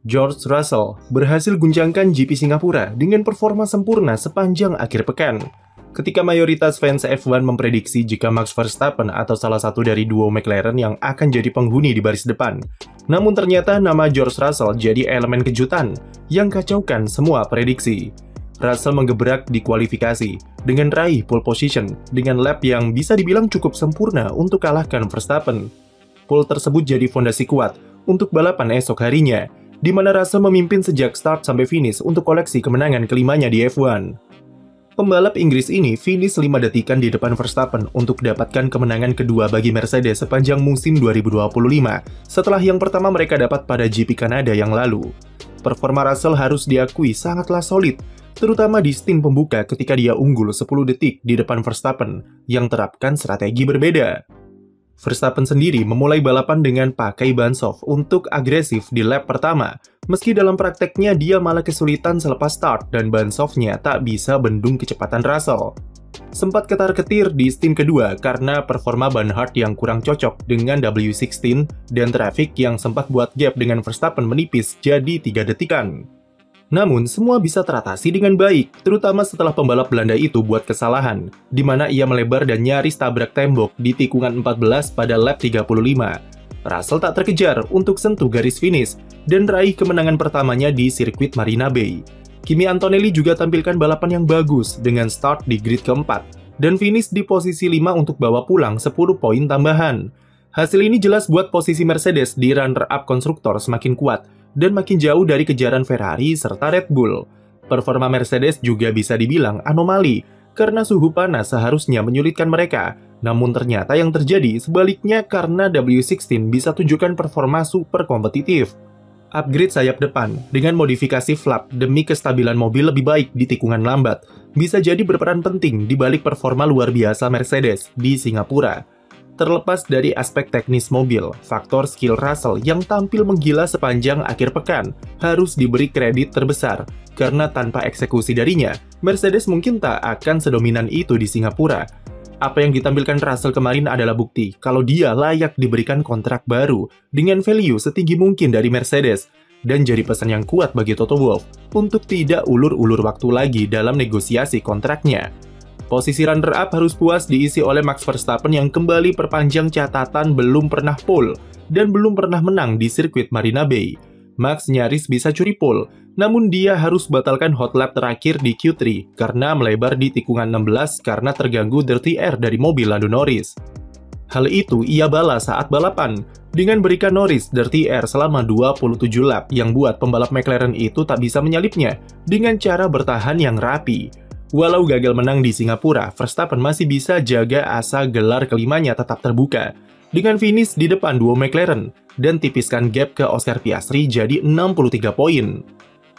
George Russell berhasil guncangkan GP Singapura dengan performa sempurna sepanjang akhir pekan. Ketika mayoritas fans F1 memprediksi jika Max Verstappen atau salah satu dari duo McLaren yang akan jadi penghuni di baris depan. Namun ternyata nama George Russell jadi elemen kejutan yang kacaukan semua prediksi. Russell menggebrak di kualifikasi dengan raih pole position dengan lap yang bisa dibilang cukup sempurna untuk kalahkan Verstappen. Pole tersebut jadi fondasi kuat untuk balapan esok harinya, di mana Russell memimpin sejak start sampai finish untuk koleksi kemenangan kelimanya di F1. Pembalap Inggris ini finish 5 detikan di depan Verstappen untuk dapatkan kemenangan kedua bagi Mercedes sepanjang musim 2025, setelah yang pertama mereka dapat pada GP Kanada yang lalu. Performa Russell harus diakui sangatlah solid, terutama di stint pembuka ketika dia unggul 10 detik di depan Verstappen yang terapkan strategi berbeda. Verstappen sendiri memulai balapan dengan pakai ban soft untuk agresif di lap pertama, meski dalam prakteknya dia malah kesulitan selepas start dan ban softnya tak bisa bendung kecepatan Russell. Sempat ketar-ketir di stint kedua karena performa ban hard yang kurang cocok dengan W16 dan traffic yang sempat buat gap dengan Verstappen menipis jadi 3 detikan. Namun, semua bisa teratasi dengan baik, terutama setelah pembalap Belanda itu buat kesalahan, di mana ia melebar dan nyaris tabrak tembok di tikungan 14 pada lap 35. Russell tak terkejar untuk sentuh garis finish dan raih kemenangan pertamanya di sirkuit Marina Bay. Kimi Antonelli juga tampilkan balapan yang bagus dengan start di grid keempat dan finish di posisi 5 untuk bawa pulang 10 poin tambahan. Hasil ini jelas buat posisi Mercedes di runner-up konstruktor semakin kuat dan makin jauh dari kejaran Ferrari serta Red Bull. Performa Mercedes juga bisa dibilang anomali, karena suhu panas seharusnya menyulitkan mereka. Namun ternyata yang terjadi sebaliknya karena W16 bisa tunjukkan performa super kompetitif. Upgrade sayap depan dengan modifikasi flap demi kestabilan mobil lebih baik di tikungan lambat bisa jadi berperan penting di balik performa luar biasa Mercedes di Singapura. Terlepas dari aspek teknis mobil, faktor skill Russell yang tampil menggila sepanjang akhir pekan harus diberi kredit terbesar, karena tanpa eksekusi darinya, Mercedes mungkin tak akan sedominan itu di Singapura. Apa yang ditampilkan Russell kemarin adalah bukti kalau dia layak diberikan kontrak baru dengan value setinggi mungkin dari Mercedes, dan jadi pesan yang kuat bagi Toto Wolff untuk tidak ulur-ulur waktu lagi dalam negosiasi kontraknya. Posisi runner-up harus puas diisi oleh Max Verstappen yang kembali perpanjang catatan belum pernah pole dan belum pernah menang di sirkuit Marina Bay. Max nyaris bisa curi pole, namun dia harus batalkan hot lap terakhir di Q3 karena melebar di tikungan 16 karena terganggu dirty air dari mobil Lando Norris. Hal itu ia balas saat balapan dengan berikan Norris dirty air selama 27 lap yang buat pembalap McLaren itu tak bisa menyalipnya dengan cara bertahan yang rapi. Walau gagal menang di Singapura, Verstappen masih bisa jaga asa gelar kelimanya tetap terbuka dengan finish di depan duo McLaren dan tipiskan gap ke Oscar Piastri jadi 63 poin.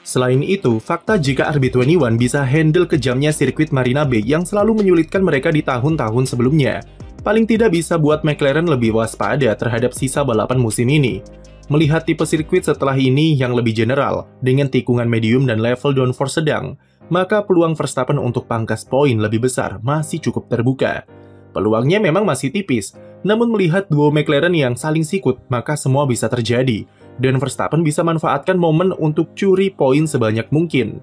Selain itu, fakta jika RB21 bisa handle kejamnya sirkuit Marina Bay yang selalu menyulitkan mereka di tahun-tahun sebelumnya, paling tidak bisa buat McLaren lebih waspada terhadap sisa balapan musim ini. Melihat tipe sirkuit setelah ini yang lebih general dengan tikungan medium dan level downforce sedang, maka peluang Verstappen untuk pangkas poin lebih besar masih cukup terbuka. Peluangnya memang masih tipis, namun melihat duo McLaren yang saling sikut, maka semua bisa terjadi, dan Verstappen bisa manfaatkan momen untuk curi poin sebanyak mungkin.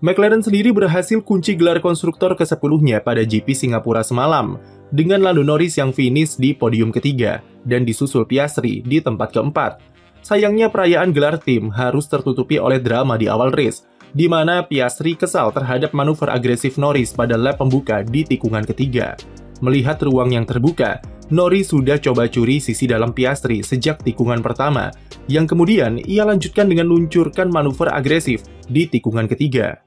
McLaren sendiri berhasil kunci gelar konstruktor ke-10-nya pada GP Singapura semalam, dengan Lando Norris yang finish di podium ketiga, dan disusul Piastri di tempat keempat. Sayangnya perayaan gelar tim harus tertutupi oleh drama di awal race, di mana Piastri kesal terhadap manuver agresif Norris pada lap pembuka di tikungan ketiga. Melihat ruang yang terbuka, Norris sudah coba curi sisi dalam Piastri sejak tikungan pertama, yang kemudian ia lanjutkan dengan luncurkan manuver agresif di tikungan ketiga.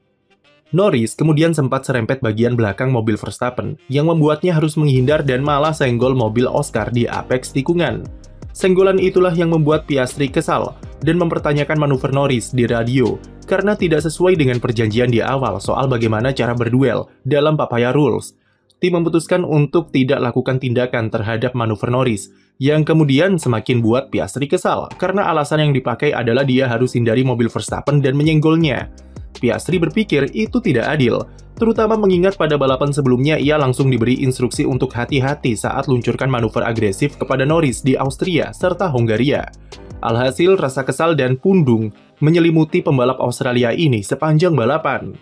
Norris kemudian sempat serempet bagian belakang mobil Verstappen, yang membuatnya harus menghindar dan malah senggol mobil Oscar di apex tikungan. Senggolan itulah yang membuat Piastri kesal dan mempertanyakan manuver Norris di radio karena tidak sesuai dengan perjanjian di awal soal bagaimana cara berduel dalam Papaya Rules. Tim memutuskan untuk tidak lakukan tindakan terhadap manuver Norris, yang kemudian semakin buat Piastri kesal karena alasan yang dipakai adalah dia harus hindari mobil Verstappen dan menyenggolnya. Piastri berpikir itu tidak adil, terutama mengingat pada balapan sebelumnya ia langsung diberi instruksi untuk hati-hati saat luncurkan manuver agresif kepada Norris di Austria serta Hongaria. Alhasil rasa kesal dan pundung menyelimuti pembalap Australia ini sepanjang balapan.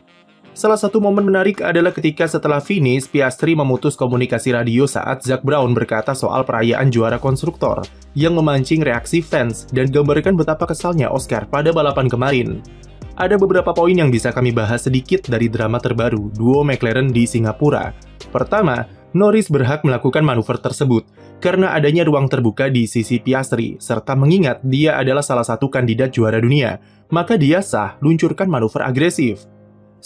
Salah satu momen menarik adalah ketika setelah finish, Piastri memutus komunikasi radio saat Zak Brown berkata soal perayaan juara konstruktor yang memancing reaksi fans dan gambarkan betapa kesalnya Oscar pada balapan kemarin. Ada beberapa poin yang bisa kami bahas sedikit dari drama terbaru duo McLaren di Singapura. Pertama, Norris berhak melakukan manuver tersebut karena adanya ruang terbuka di sisi Piastri, serta mengingat dia adalah salah satu kandidat juara dunia, maka dia sah luncurkan manuver agresif.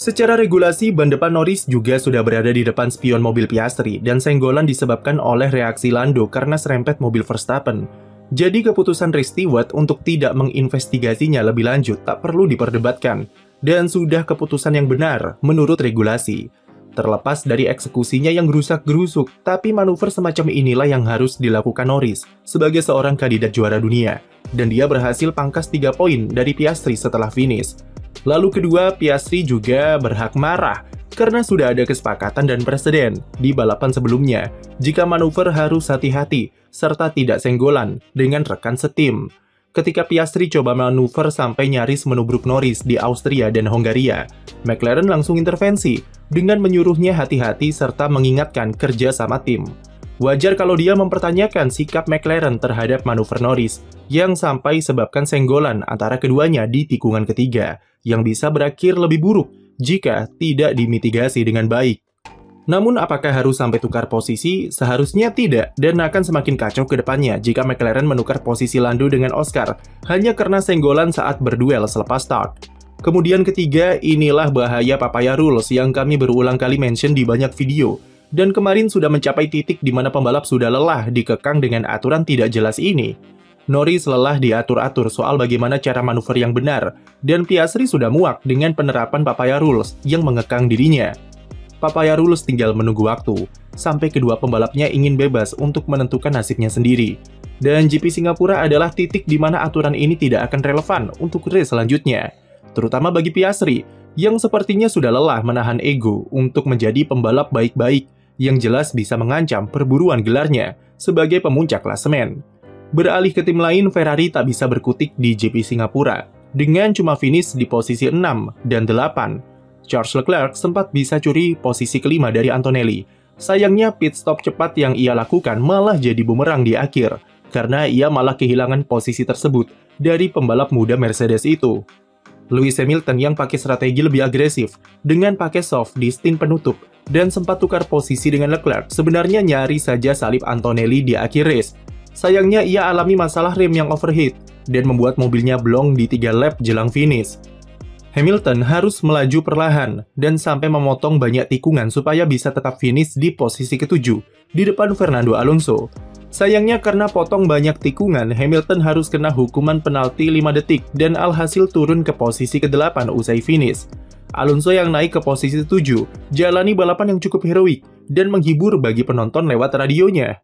Secara regulasi, ban depan Norris juga sudah berada di depan spion mobil Piastri dan senggolan disebabkan oleh reaksi Lando karena serempet mobil Verstappen. Jadi keputusan Race Stewart untuk tidak menginvestigasinya lebih lanjut tak perlu diperdebatkan dan sudah keputusan yang benar menurut regulasi. Terlepas dari eksekusinya yang gerusak-gerusuk, tapi manuver semacam inilah yang harus dilakukan Norris sebagai seorang kandidat juara dunia, dan dia berhasil pangkas 3 poin dari Piastri setelah finish. Lalu kedua, Piastri juga berhak marah karena sudah ada kesepakatan dan preseden di balapan sebelumnya jika manuver harus hati-hati serta tidak senggolan dengan rekan setim. Ketika Piastri coba manuver sampai nyaris menubruk Norris di Austria dan Hongaria, McLaren langsung intervensi dengan menyuruhnya hati-hati serta mengingatkan kerja sama tim. Wajar kalau dia mempertanyakan sikap McLaren terhadap manuver Norris yang sampai sebabkan senggolan antara keduanya di tikungan ketiga yang bisa berakhir lebih buruk jika tidak dimitigasi dengan baik. Namun apakah harus sampai tukar posisi? Seharusnya tidak, dan akan semakin kacau ke depannya jika McLaren menukar posisi Lando dengan Oscar hanya karena senggolan saat berduel selepas start. Kemudian ketiga, inilah bahaya Papaya Rules yang kami berulang kali mention di banyak video. Dan kemarin sudah mencapai titik di mana pembalap sudah lelah dikekang dengan aturan tidak jelas ini. Norris lelah diatur-atur soal bagaimana cara manuver yang benar, dan Piastri sudah muak dengan penerapan Papaya Rules yang mengekang dirinya. Papaya Rules tinggal menunggu waktu, sampai kedua pembalapnya ingin bebas untuk menentukan nasibnya sendiri. Dan GP Singapura adalah titik di mana aturan ini tidak akan relevan untuk race selanjutnya, terutama bagi Piastri, yang sepertinya sudah lelah menahan ego untuk menjadi pembalap baik-baik, yang jelas bisa mengancam perburuan gelarnya sebagai pemuncak klasemen. Beralih ke tim lain, Ferrari tak bisa berkutik di GP Singapura, dengan cuma finish di posisi 6 dan 8. Charles Leclerc sempat bisa curi posisi kelima dari Antonelli. Sayangnya pit stop cepat yang ia lakukan malah jadi bumerang di akhir, karena ia malah kehilangan posisi tersebut dari pembalap muda Mercedes itu. Lewis Hamilton yang pakai strategi lebih agresif dengan pakai soft di stint penutup dan sempat tukar posisi dengan Leclerc sebenarnya nyaris saja salib Antonelli di akhir race. Sayangnya ia alami masalah rem yang overheat dan membuat mobilnya blong di 3 lap jelang finish. Hamilton harus melaju perlahan dan sampai memotong banyak tikungan supaya bisa tetap finish di posisi ke-7 di depan Fernando Alonso. Sayangnya karena potong banyak tikungan, Hamilton harus kena hukuman penalti 5 detik dan alhasil turun ke posisi ke-8 usai finish. Alonso yang naik ke posisi 7 jalani balapan yang cukup heroik dan menghibur bagi penonton lewat radionya.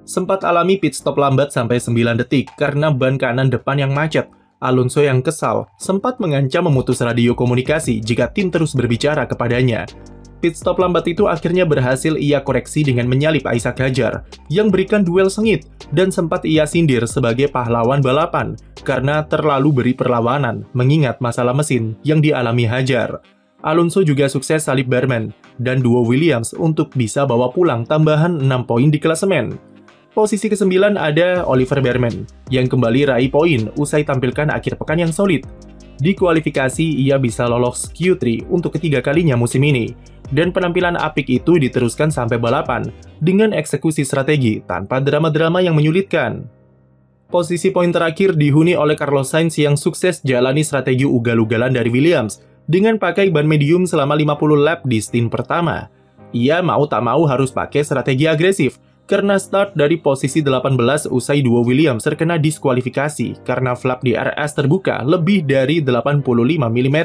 Sempat alami pit stop lambat sampai 9 detik karena ban kanan depan yang macet. Alonso yang kesal sempat mengancam memutus radio komunikasi jika tim terus berbicara kepadanya. Pit stop lambat itu akhirnya berhasil ia koreksi dengan menyalip Isaac Hadjar yang berikan duel sengit dan sempat ia sindir sebagai pahlawan balapan karena terlalu beri perlawanan mengingat masalah mesin yang dialami Hadjar. Alonso juga sukses salip Berman dan duo Williams untuk bisa bawa pulang tambahan 6 poin di klasemen. Posisi ke-9 ada Oliver Berman yang kembali raih poin usai tampilkan akhir pekan yang solid. Di kualifikasi ia bisa lolos Q3 untuk ketiga kalinya musim ini. Dan penampilan apik itu diteruskan sampai balapan dengan eksekusi strategi tanpa drama-drama yang menyulitkan. Posisi poin terakhir dihuni oleh Carlos Sainz yang sukses jalani strategi ugal-ugalan dari Williams dengan pakai ban medium selama 50 lap di stint pertama. Ia mau tak mau harus pakai strategi agresif karena start dari posisi 18 usai duo Williams terkena diskualifikasi karena flap di RS terbuka lebih dari 85 mm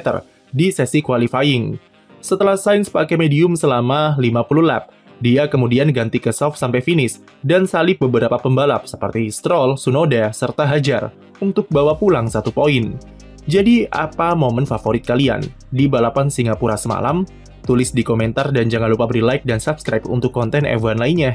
di sesi qualifying. Setelah Sainz pakai medium selama 50 lap, dia kemudian ganti ke soft sampai finish dan salip beberapa pembalap seperti Stroll, Tsunoda, serta Hadjar untuk bawa pulang 1 poin. Jadi, apa momen favorit kalian di balapan Singapura semalam? Tulis di komentar dan jangan lupa beri like dan subscribe untuk konten F1 lainnya.